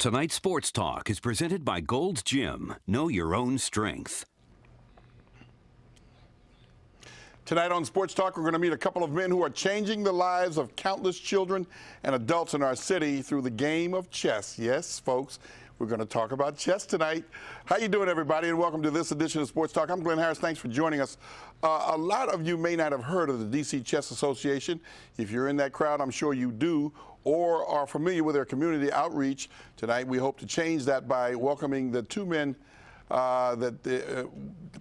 Tonight's Sports Talk is presented by Gold's Gym. Know your own strength. Tonight on Sports Talk, we're going to meet a couple of men who are changing the lives of countless children and adults in our city through the game of chess. Yes, folks, we're going to talk about chess tonight. How you doing, everybody, and welcome to this edition of Sports Talk. I'm Glenn Harris. Thanks for joining us. A lot of you may not have heard of the D.C. Chess Association. If you're in that crowd, I'm sure you do, or are familiar with their community outreach. Tonight, we hope to change that by welcoming the two men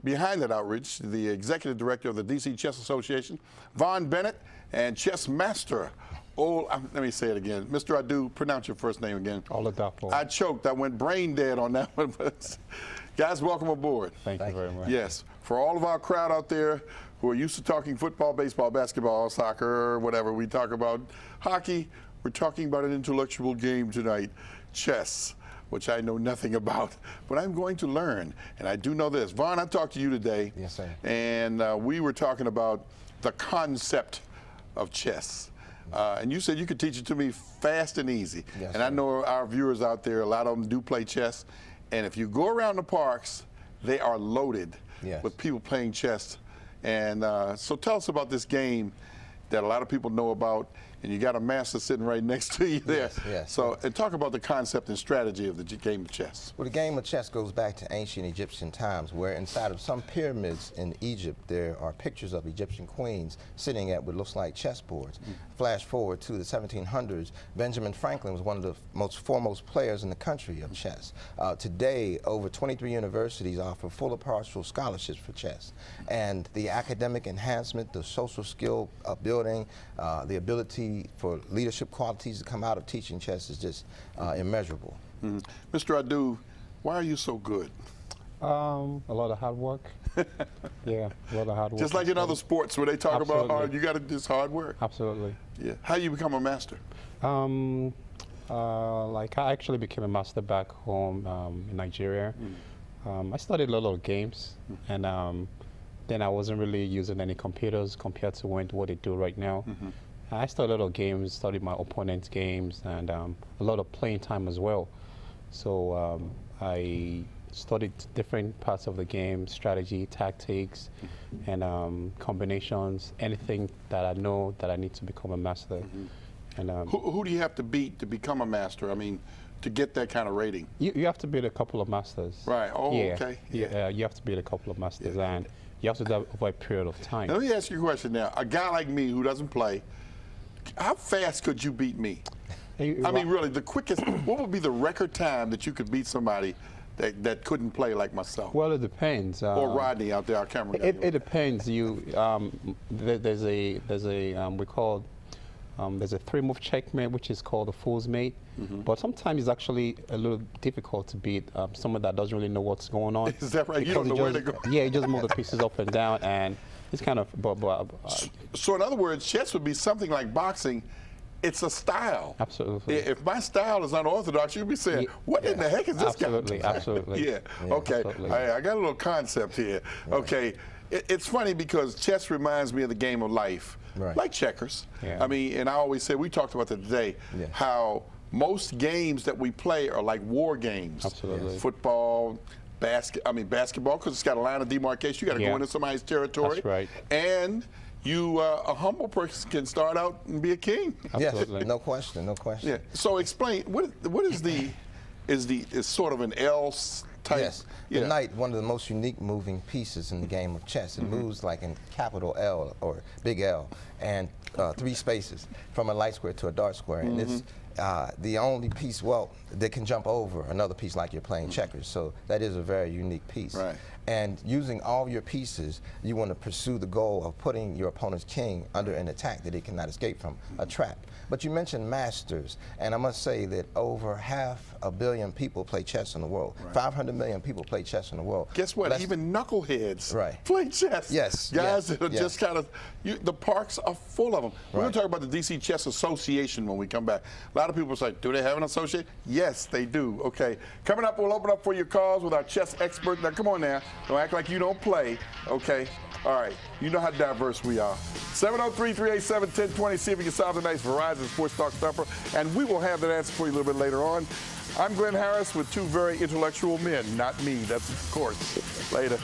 behind that outreach, the executive director of the D.C. Chess Association, Bennett, and chess master, let me say it again. Mr. Adu, pronounce your first name again. Oladapo. I choked. I went brain dead on that one. Guys, welcome aboard. Thank you very much. Yes. For all of our crowd out there who are used to talking football, baseball, basketball, soccer, whatever, we talk about hockey, we're talking about an intellectual game tonight, chess, which I know nothing about, but I'm going to learn, and I do know this. Vaughn, I talked to you today. Yes, sir. And we were talking about the concept of chess. And you said you could teach it to me fast and easy. Yes, and I know our viewers out there, a lot of them do play chess. And if you go around the parks, they are loaded with people playing chess. And so tell us about this game that a lot of people know about, and you got a master sitting right next to you there. Yes, yes. So, and talk about the concept and strategy of the game of chess. Well, the game of chess goes back to ancient Egyptian times, where inside of some pyramids in Egypt, there are pictures of Egyptian queens sitting at what looks like chessboards. Flash forward to the 1700s, Benjamin Franklin was one of the most foremost players in the country of chess. Today, over 23 universities offer full or partial scholarships for chess. And the academic enhancement, the social skill building, the ability for leadership qualities to come out of teaching chess is just immeasurable. Mr. Adu, why are you so good? A lot of hard work. Yeah, a lot of hard work. Just like in other sports where they talk about hard, you got to do hard work. Absolutely. Yeah. How you become a master? Like I actually became a master back home in Nigeria. I studied a lot of games, and then I wasn't really using any computers compared to what they do right now. I studied a lot of games, studied my opponent's games, and a lot of playing time as well. So I studied different parts of the game, strategy, tactics, and combinations, anything that I know that I need to become a master. And who do you have to beat to become a master? I mean, to get that kind of rating? You have to beat a couple of masters. Right. Oh, yeah. okay. Yeah. You have to beat a couple of masters, and you have to do that over a period of time. Now, let me ask you a question now. A guy like me who doesn't play, how fast could you beat me? I mean, really, the quickest, what would be the record time that you could beat somebody that couldn't play like myself? Well, it depends. Or Rodney out there, our camera guy. It depends. There's a three-move checkmate, which is called a fool's mate. But sometimes it's actually a little difficult to beat someone that doesn't really know what's going on. Is that right? You don't know where to go. Yeah, you just move the pieces up and down, and it's kind of. So in other words, chess would be something like boxing. It's a style. Absolutely. If my style is unorthodox, you'd be saying, what in the heck is this guy? Absolutely. Yeah. Okay. Absolutely. I got a little concept here. Okay. It's funny because chess reminds me of the game of life, like checkers. I mean, and I always say, we talked about that today, how most games that we play are like war games. Absolutely. Football, basketball, because it's got a line of demarcation. You got to go into somebody's territory. That's right. And you, a humble person can start out and be a king. Absolutely. No question, no question. Yeah. So explain, what is sort of an L type? Yes. The knight, one of the most unique moving pieces in the game of chess. It moves like in capital L or big L, and 3 spaces from a light square to a dark square. And it's the only piece, that can jump over another piece like you're playing checkers. So that is a very unique piece. Right. And using all your pieces, you want to pursue the goal of putting your opponent's king under an attack that it cannot escape from, a trap. But you mentioned masters, and I must say that over 500 million people play chess in the world. 500 million people play chess in the world. Guess what? Even knuckleheads play chess. Yes. Guys that are just kind of, the parks are full of them. We're going to talk about the D.C. Chess Association when we come back. A lot of people say, do they have an association? Yes, they do. Okay. Coming up, we'll open up for your calls with our chess expert. Now, come on now. Don't act like you don't play. Okay. All right. You know how diverse we are. 703-387-1020. See if we can solve tonight's Verizon Sports Talk Stumper. And we will have that answer for you a little bit later on. I'm Glenn Harris with two very intellectual men. Not me, that's of course. Later.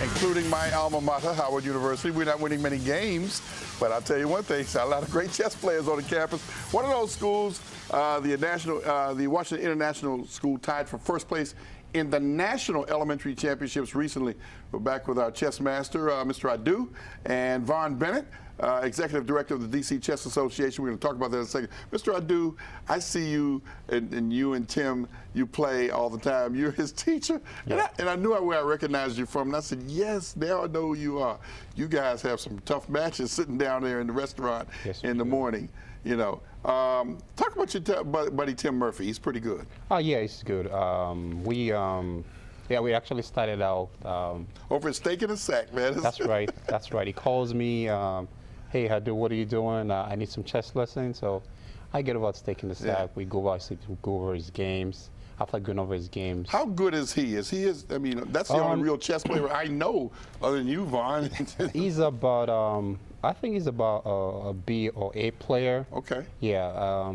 Including my alma mater, Howard University. We're not winning many games, but I'll tell you one thing, a lot of great chess players on the campus. One of those schools, the Washington International School, tied for first place in the National Elementary Championships recently. We're back with our chess master, Mr. Adu, and Vaughn Bennett, Executive Director of the DC Chess Association. We're going to talk about that in a second. Mr. Adu, I see you and you and Tim, you play all the time. You're his teacher. Yeah. And I knew where I recognized you from. And I said, yes, now I know who you are. You guys have some tough matches sitting down there in the restaurant in the morning. You know, talk about your buddy Tim Murphy. He's pretty good. Oh yeah, he's good. We actually started out over at Steak and a Sack, man. That's right. That's right. He calls me. Hey, Adu, what are you doing? I need some chess lessons. So I get about Steak and the Sack. Yeah. We go over his games. After going over his games. How good is he? I mean, that's the only real chess player I know other than you, Vaughn. He's about, I think he's about a B or A player. Okay. Yeah.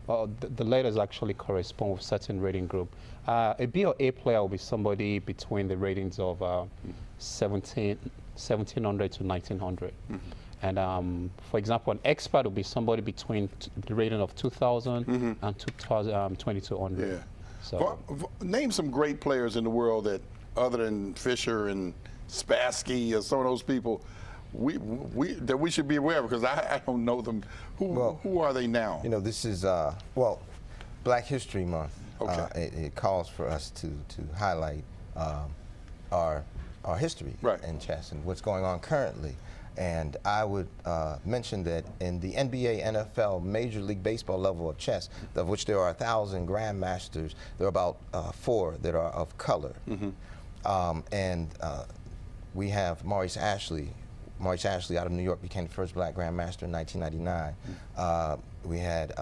The letters actually correspond with certain rating group. A B or A player will be somebody between the ratings of 1700 to 1900. Mm-hmm. And for example, an expert will be somebody between the rating of 2000 and 2200. Yeah. So. Name some great players in the world that, other than Fischer and Spassky or some of those people, that we should be aware of, because I don't know them. Who are they now? You know, this is Black History Month. Okay. It calls for us to highlight our history in chess and what's going on currently. And I would mention that in the NBA, NFL, Major League Baseball level of chess, of which there are 1,000 grandmasters, there are about 4 that are of color. And we have Maurice Ashley. Maurice Ashley out of New York became the first black grandmaster in 1999. We had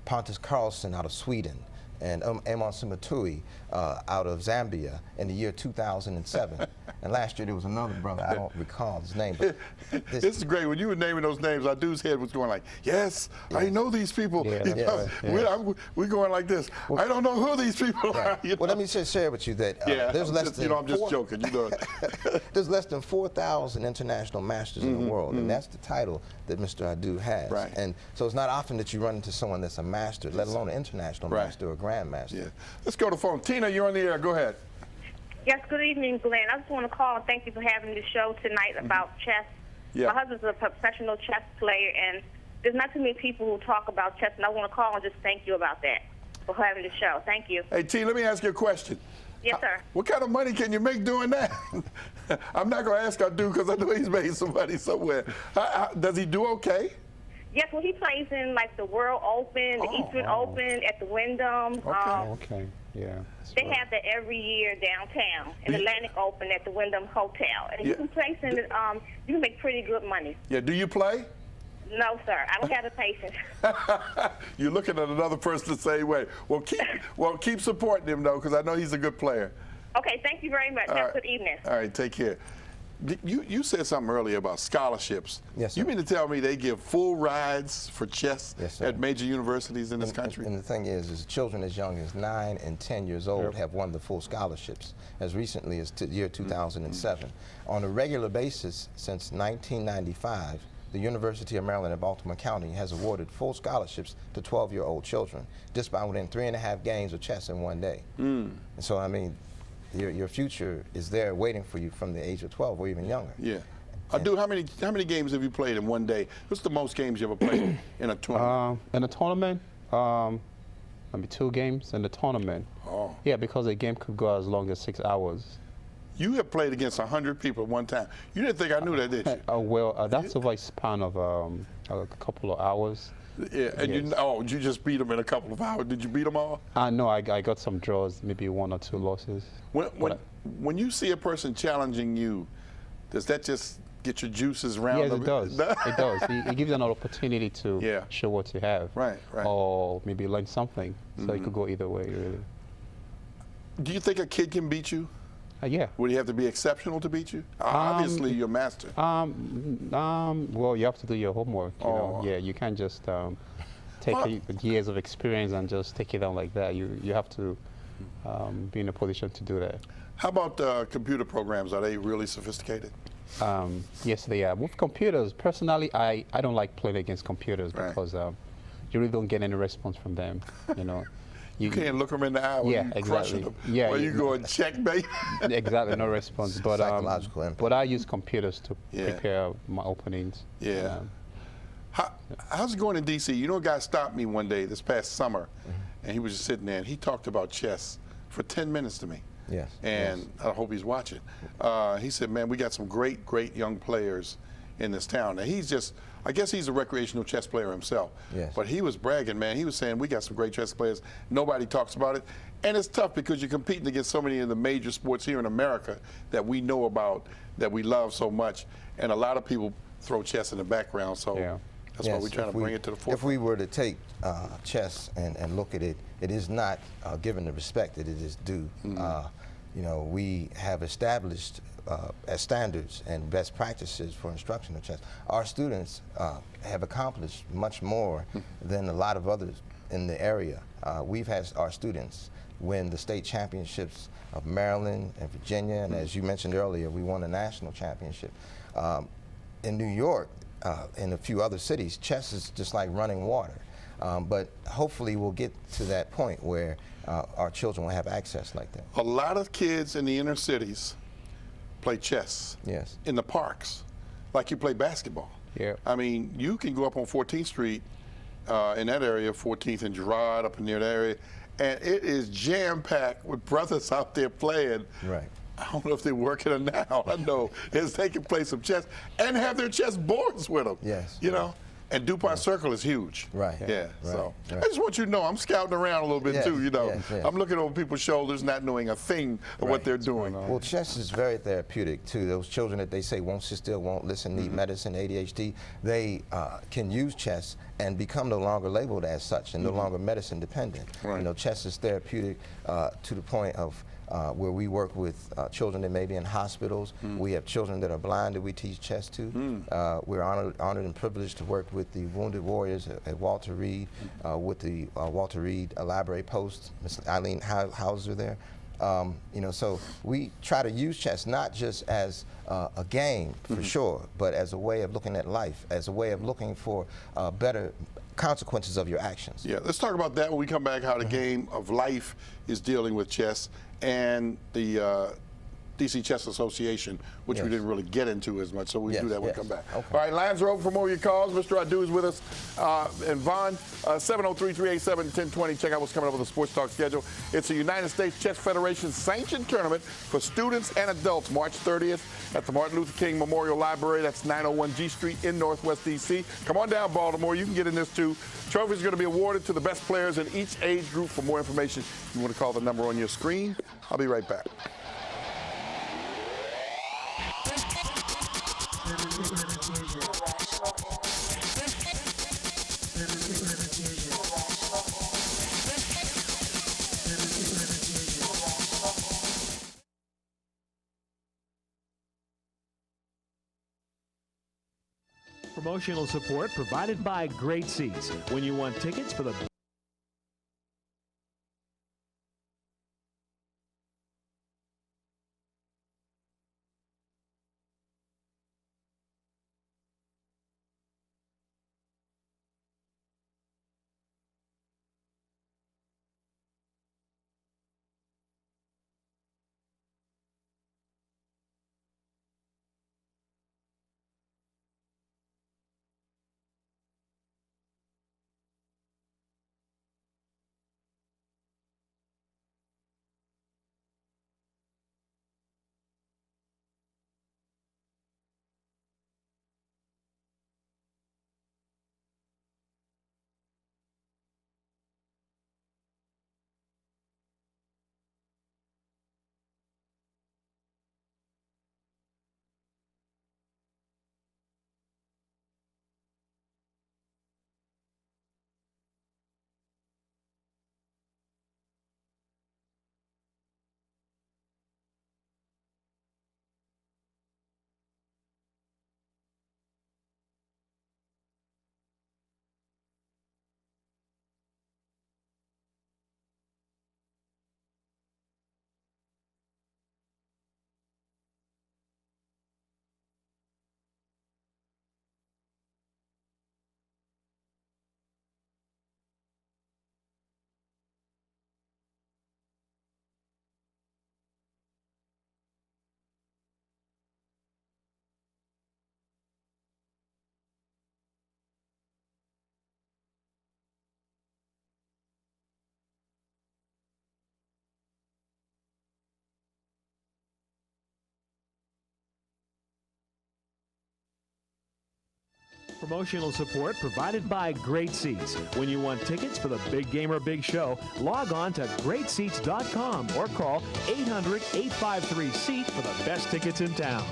Pontus Carlsen out of Sweden and Amon Simatui out of Zambia in the year 2007. And last year there was another brother, I don't recall his name. But this is great. When you were naming those names, Adu's head was going like, yes, I know these people. Yeah, We're going like this. Well, I don't know who these people are. Well, let me just share with you that there's less than I'm just joking. there's less than 4,000 international masters in the world, and that's the title that Mr. Adu has. Right. And so it's not often that you run into someone that's a master, let alone an international master or a grandmaster. Yeah. Let's go to phone. Tina, you're on the air. Go ahead. Yes, good evening, Glenn. I just want to call and thank you for having the show tonight about chess. Yeah. My husband's a professional chess player, and there's not too many people who talk about chess, and I want to call and just thank you about that, for having the show. Thank you. Hey, T, let me ask you a question. Yes, sir. What kind of money can you make doing that? I'm not going to ask Adu because I know he's made some money somewhere. Does he do okay? Yes, well, he plays in, like, the World Open, the Eastern Open, at the Wyndham. Okay, yeah. They have that every year downtown, in the Atlantic Open at the Wyndham Hotel. And you can place in it, you can make pretty good money. Yeah, do you play? No, sir. I don't have the patience. You're looking at another person the same way. Well, keep supporting him, though, because I know he's a good player. Okay, thank you very much. Have a good evening. All right, take care. You said something earlier about scholarships. Yes, sir. You mean to tell me they give full rides for chess Yes, sir. at major universities in this country? And the thing is children as young as 9 and 10 years old have won the full scholarships as recently as the year 2007. On a regular basis since 1995, the University of Maryland at Baltimore County has awarded full scholarships to 12-year-old children just by winning 3.5 games of chess in one day. And so, I mean, your future is there waiting for you from the age of 12 or even younger. Yeah. Adu, how many games have you played in one day? What's the most games you ever played in a tournament? In a tournament, maybe 2 games in the tournament. Oh. Yeah, because a game could go as long as 6 hours. You have played against 100 people at one time. You didn't think I knew that, did you? Well, that's over a span of a couple of hours. Yeah, and Yes. you just beat them in a couple of hours. Did you beat them all? No, I got some draws, maybe 1 or 2 losses. When you see a person challenging you, does that just get your juices round? Yes, it does. It does. It gives you an opportunity to show what you have. Right. Or maybe learn something. So it could go either way, really. Do you think a kid can beat you? Yeah. Would he have to be exceptional to beat you? Obviously, you're a master. Well, you have to do your homework. You know? Yeah, you can't just take years of experience and just take it on like that. You have to be in a position to do that. How about computer programs? Are they really sophisticated? Yes, they are. With computers, personally, I don't like playing against computers because you really don't get any response from them. You know. You can't look them in the eye when you're crushing them. Yeah, or you go and checkmate. Exactly, no response. But psychological impact. But I use computers to prepare my openings. Yeah. How's it going in D.C.? You know, a guy stopped me one day this past summer, and he was just sitting there, and he talked about chess for 10 minutes to me. Yes. And I hope he's watching. He said, man, we got some great young players in this town. And he's just, I guess he's a recreational chess player himself. Yes. But he was bragging, man. He was saying, we got some great chess players. Nobody talks about it. And it's tough because you're competing against so many of the major sports here in America that we know about, that we love so much. And a lot of people throw chess in the background. So that's why we're trying to bring it to the forefront. If we were to take chess and look at it, it is not given the respect that it is due. You know, we have established as standards and best practices for instruction of chess. Our students have accomplished much more than a lot of others in the area. We've had our students win the state championships of Maryland and Virginia, and as you mentioned earlier, we won a national championship. In New York and a few other cities, chess is just like running water. But hopefully we'll get to that point where our children will have access like that. A lot of kids in the inner cities play chess in the parks, like you play basketball. Yeah. I mean, you can go up on 14th Street in that area, 14th and Girard, up near that area, and it is jam-packed with brothers out there playing. Right. I don't know if they're working it now. I know it's taking place some chess and have their chess boards with them. Yes. You know, And DuPont Circle is huge. Right. Yeah. Right. So Right. I just want you to know I'm scouting around a little bit Yes, too. You know, yes, yes. I'm looking over people's shoulders, not knowing a thing of what they're doing. Well, chess is very therapeutic too. Those children that they say won't sit still, won't listen, need medicine, ADHD, they can use chess and become no longer labeled as such and no longer medicine dependent. Right. You know, chess is therapeutic to the point of where we work with children that may be in hospitals. We have children that are blind that we teach chess to. We're honored and privileged to work with the Wounded Warriors at Walter Reed, with the Walter Reed Library Post, Ms. Eileen Hauser there. You know, so we try to use chess not just as a game, for sure, but as a way of looking at life, as a way of looking for better consequences of your actions. Yeah, let's talk about that when we come back, how the game of life is dealing with chess and the DC Chess Association, which we didn't really get into as much, so we'll do that when we come back. Okay. All right, lines are open for more of your calls. Mr. Adu is with us. And Vaughn, 703-387-1020. Check out what's coming up with the Sports Talk schedule. It's a United States Chess Federation sanctioned tournament for students and adults, March 30th at the Martin Luther King Memorial Library. That's 901 G Street in Northwest D.C. Come on down, Baltimore. You can get in this too. Trophies are going to be awarded to the best players in each age group. For more information, you want to call the number on your screen. I'll be right back. Promotional support provided by Great Seats. When you want tickets for the promotional support provided by Great Seats. When you want tickets for the big game or big show, log on to greatseats.com or call 800-853-SEAT for the best tickets in town.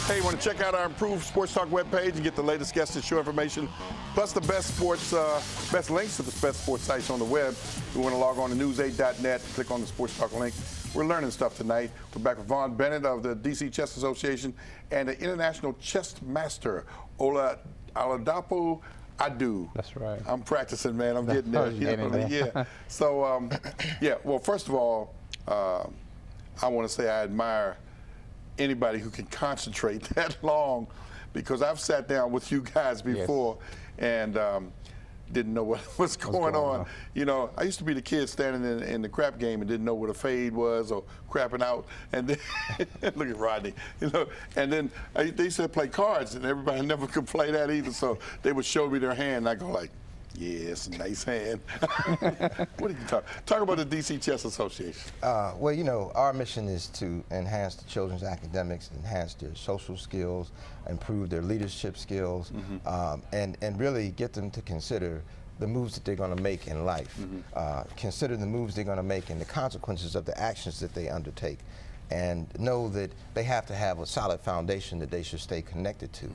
Hey, you want to check out our improved Sports Talk webpage and get the latest guest and show information, plus the best links to the best sports sites on the web. You want to log on to news8.net, click on the Sports Talk link. We're learning stuff tonight. We're back with Vaughn Bennett of the DC Chess Association and the International Chess Master, Oladapo Adu. That's right. I'm practicing, man. I'm getting there. Yeah. So, well, first of all, I want to say I admire anybody who can concentrate that long, because I've sat down with you guys before and didn't know what was going on. You know, I used to be the kid standing in the crap game and didn't know what a fade was or crapping out. And then, look at Rodney, you know, and then they used to play cards and everybody never could play that either. So they would show me their hand and I go like, Yes, nice hand. What did you talk about the DC Chess Association? Well, you know, our mission is to enhance the children's academics, enhance their social skills, improve their leadership skills, and really get them to consider the moves that they're going to make in life. Consider the moves they're going to make and the consequences of the actions that they undertake. And know that they have to have a solid foundation that they should stay connected to.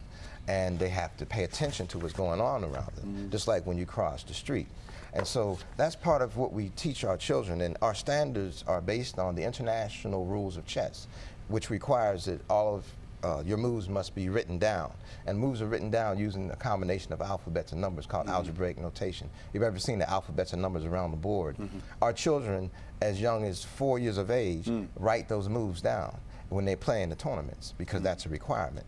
And they have to pay attention to what's going on around them, just like when you cross the street. And so that's part of what we teach our children, and our standards are based on the international rules of chess, which requires that all of your moves must be written down. And moves are written down using a combination of alphabets and numbers called algebraic notation. You've ever seen the alphabets and numbers around the board? Our children, as young as 4 years of age, write those moves down when they play in the tournaments, because that's a requirement.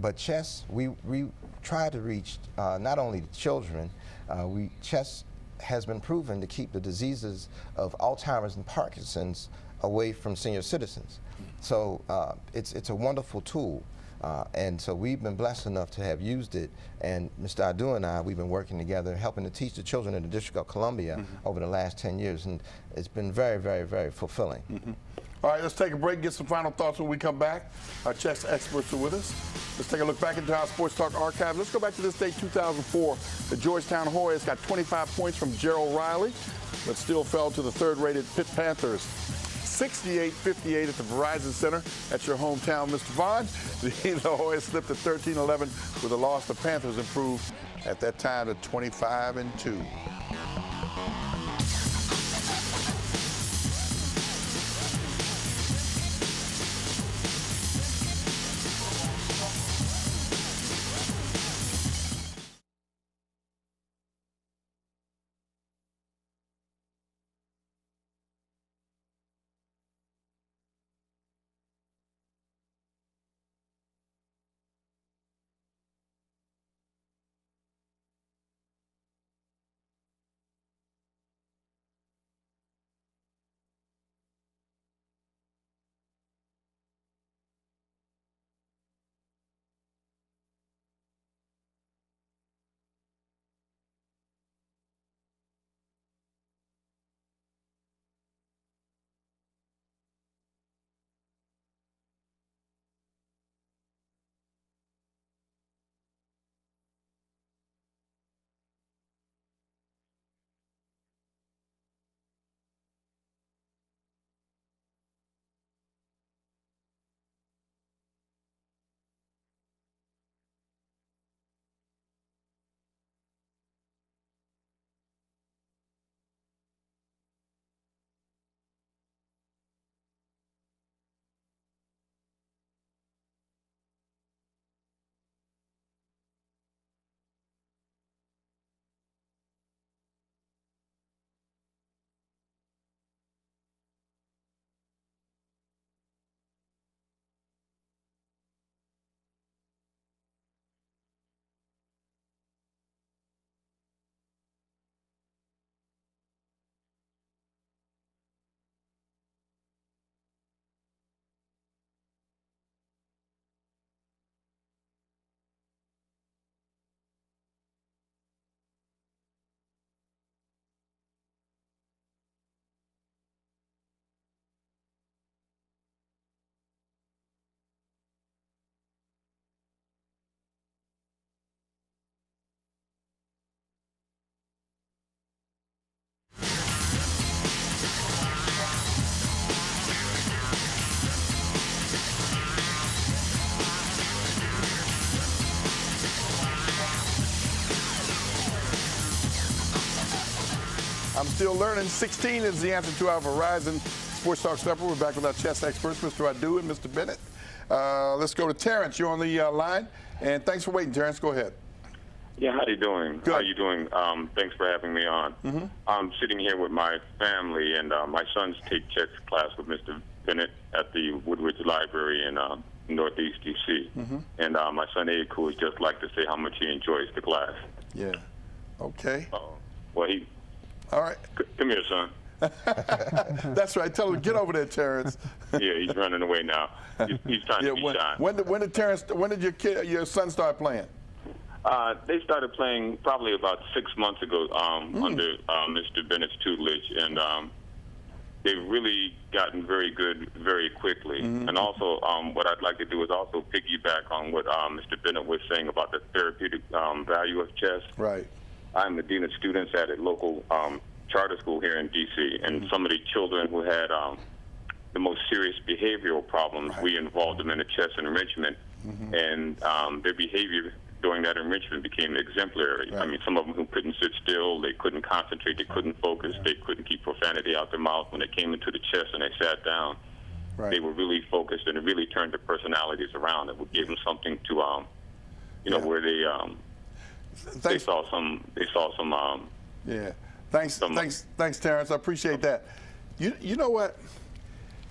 But chess, we try to reach not only children, chess has been proven to keep the diseases of Alzheimer's and Parkinson's away from senior citizens. So it's a wonderful tool. And so we've been blessed enough to have used it, and Mr. Adu and I, we've been working together, helping to teach the children in the District of Columbia over the last 10 years, and it's been very, very, very fulfilling. All right, let's take a break, get some final thoughts when we come back. Our chess experts are with us. Let's take a look back into our Sports Talk archive. Let's go back to this day, 2004. The Georgetown Hoyas got 25 points from Gerald Riley, but still fell to the third-rated Pitt Panthers. 68-58 at the Verizon Center at your hometown, Mr. Vaughn. The Hoyas slipped to 13-11 with a loss. The Panthers improved at that time to 25-2. I'm still learning. 16 is the answer to our Verizon Sports Talk Supper. We're back with our chess experts, Mr. Adu and Mr. Bennett. Let's go to Terrence. You're on the line. And thanks for waiting, Terrence. Go ahead. Yeah, how you doing? Good. How you doing? Thanks for having me on. I'm sitting here with my family, and my sons take chess class with Mr. Bennett at the Woodridge Library in Northeast D.C. And my son Aiko would just like to say how much he enjoys the class. Yeah. Okay. Well, he... All right. Come here, son. That's right. Tell him to get over there, Terrence. Yeah, he's running away now. He's trying to be shy. When did Terrence? When did your son start playing? They started playing probably about 6 months ago under Mr. Bennett's tutelage, and they've really gotten very good very quickly. And also, what I'd like to do is also piggyback on what Mr. Bennett was saying about the therapeutic value of chess. Right. I'm the dean of students at a local charter school here in D.C., and some of the children who had the most serious behavioral problems, we involved them in a chess enrichment, and their behavior during that enrichment became exemplary. I mean, some of them who couldn't sit still, they couldn't concentrate, they couldn't focus, they couldn't keep profanity out their mouth. When they came into the chess and they sat down, they were really focused, and it really turned their personalities around. It gave them something to, you know, where they saw some. Yeah. Thanks, Terrence. I appreciate that. You know what?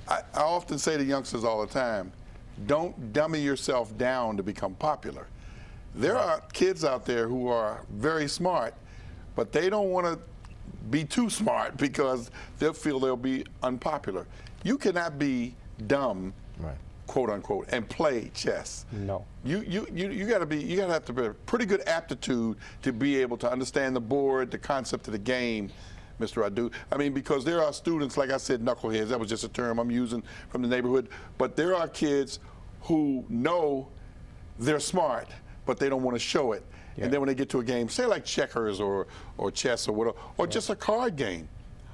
I often say to youngsters all the time, don't dummy yourself down to become popular. There are kids out there who are very smart, but they don't want to be too smart because they'll feel they'll be unpopular. You cannot be dumb, quote unquote, and play chess. No. You gotta have to be a pretty good aptitude to be able to understand the board, the concept of the game, Mr. Adu. I mean, because there are students, like I said, knuckleheads. That was just a term I'm using from the neighborhood. But there are kids who know they're smart, but they don't want to show it. And then when they get to a game, say like checkers or chess or whatever, or just a card game,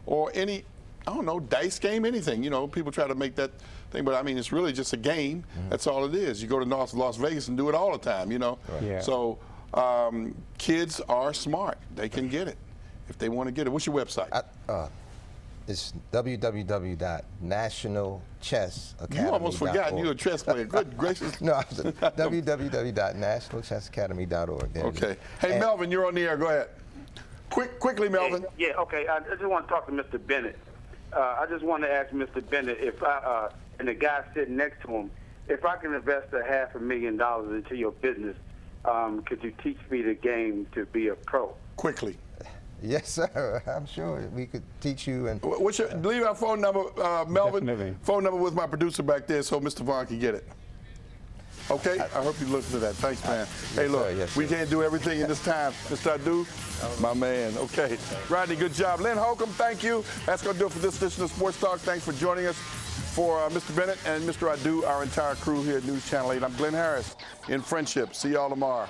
or any, I don't know, dice game, anything. You know, people try to make that thing, but I mean, it's really just a game. That's all it is. You go to Las Vegas and do it all the time, you know. So kids are smart. They can get it if they want to get it. What's your website? It's www.nationalchessacademy.org. You almost forgot you're a chess player. Good gracious. No, www.nationalchessacademy.org. Okay. Hey, Melvin, you're on the air. Go ahead. Quickly, Melvin. Yeah, okay. I just want to talk to Mr. Bennett. I just want to ask Mr. Bennett if and the guy sitting next to him, if I can invest $500,000 into your business, could you teach me the game to be a pro? Quickly. Yes, sir. I'm sure we could teach you. And what's your, leave our phone number, Melvin. Definitely. Phone number with my producer back there so Mr. Vaughn can get it. Okay? I hope you listen to that. Thanks, man. Hey, look, we can't do everything in this time. Mr. Adu, my man. Okay. Rodney, good job. Lynn Holcomb, thank you. That's going to do it for this edition of Sports Talk. Thanks for joining us. For Mr. Bennett and Mr. Adu, our entire crew here at News Channel 8, I'm Glenn Harris in Friendship. See y'all tomorrow.